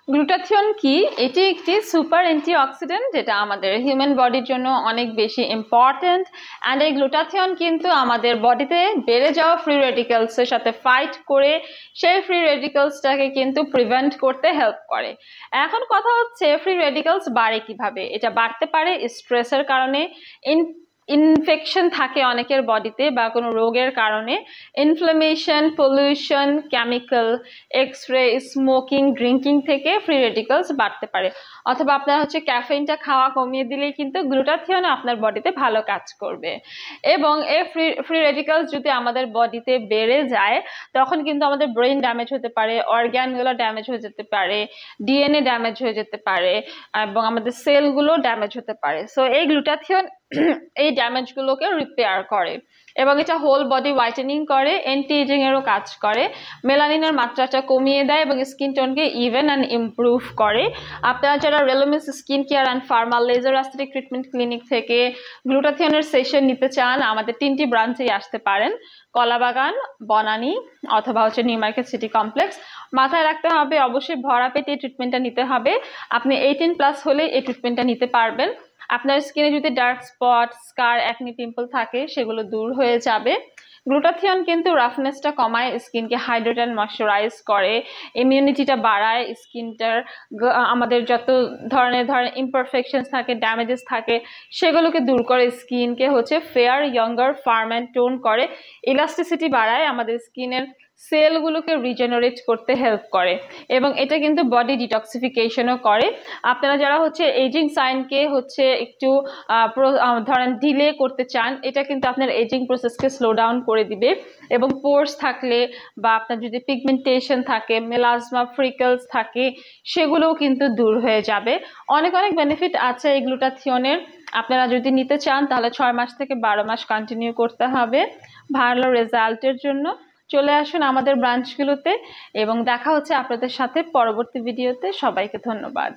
Glutathione কি? এটি একটি সুপার অ্যান্টিঅক্সিডেন্ট যেটা আমাদের হিউম্যান বডির জন্য অনেক বেশি ইম্পর্ট্যান্ট। অ্যান্ড এই গ্লুটাথিয়ন কিন্তু আমাদের বডিতে বেড়ে যাওয়া ফ্রি রেডিক্যালসের সাথে ফাইট করে সেই ফ্রি রেডিক্যালসটাকে কিন্তু প্রিভেন্ট করতে হেল্প করে। এখন কথা হচ্ছে ফ্রি রেডিক্যালস বাড়ে কিভাবে? এটা বাড়তে পারে স্ট্রেসের কারণে, ইনফেকশন থাকে অনেকের বডিতে বা কোনো রোগের কারণে, inflammation, pollution, chemical, x-ray, smoking, drinking থেকে ফ্রি রেডিক্যালস বাড়তে পারে। অথবা আপনার হচ্ছে ক্যাফেইনটা খাওয়া কমিয়ে দিলেই কিন্তু গ্লুটাথিয়ন আপনার বডিতে ভালো কাজ করবে। এবং এই ফ্রি রেডিক্যালস যদি আমাদের বডিতে বেড়ে যায় তখন কিন্তু আমাদের ব্রেন ড্যামেজ হতে পারে, অর্গ্যানগুলো ড্যামেজ হয়ে যেতে পারে, ডিএনএ ড্যামেজ হয়ে যেতে পারে এবং আমাদের সেলগুলো ড্যামেজ হতে পারে। সো এই গ্লুটাথিয়ন এই ড্যামেজগুলোকে রিপেয়ার করে এবং এটা হোল বডি হোয়াইটেনিং করে, অ্যান্টি এজিং এরও কাজ করে, মেলানিনের মাত্রাটা কমিয়ে দেয় এবং স্কিন টোনকে ইভেন অ্যান্ড ইমপ্রুভ করে। আপনারা যারা রেলোমিস skin care and pharma laser aesthetic treatment clinic থেকে গ্লুটাথিয়নের সেশন নিতে চান আমাদের 3টি ব্রাঞ্চেই আসতে পারেন, কলাবাগান, বনানী অথবা হচ্ছে নিউ মার্কেট সিটি কমপ্লেক্স। মাথায় রাখতে হবে অবশ্যই ভরা পেটে এই ট্রিটমেন্টটা নিতে হবে। আপনি 18+ হলে এই ট্রিটমেন্টটা নিতে পারবেন। আপনার স্কিনে যদি ডার্ক স্পট, স্কার, অ্যাকনি, পিম্পল থাকে সেগুলো দূর হয়ে যাবে। গ্লুটাথিয়ন কিন্তু রাফনেসটা কমায়, স্কিনকে হাইড্রেট অ্যান্ড ময়শ্চারাইজ করে, ইমিউনিটিটা বাড়ায়, স্কিনটার আমাদের যত ধরনের ইমপারফেকশনস থাকে, ড্যামেজেস থাকে সেগুলোকে দূর করে, স্কিনকে হচ্ছে fair, younger, farm and tone করে, ইলাস্টিসিটি বাড়ায়, আমাদের স্কিনের সেলগুলোকে রিজেনারেট করতে হেল্প করে এবং এটা কিন্তু বডি ডিটক্সিফিকেশনও করে। আপনারা যারা হচ্ছে এজিং সাইনকে হচ্ছে একটু ধরেন ডিলে করতে চান, এটা কিন্তু আপনার এজিং প্রসেসকে স্লো ডাউন করে দিবে এবং পোর্স থাকলে বা আপনার যদি পিগমেন্টেশন থাকে, মেলাজমা, ফ্রিকলস থাকে সেগুলোও কিন্তু দূর হয়ে যাবে। অনেক অনেক বেনিফিট আছে এই গ্লুটাথিয়নের। আপনারা যদি নিতে চান তাহলে 6 মাস থেকে 12 মাস কন্টিনিউ করতে হবে ভালো রেজাল্টের জন্য। চলে আসুন আমাদের ব্রাঞ্চগুলোতে এবং দেখা হচ্ছে আপনাদের সাথে পরবর্তী ভিডিওতে। সবাইকে ধন্যবাদ।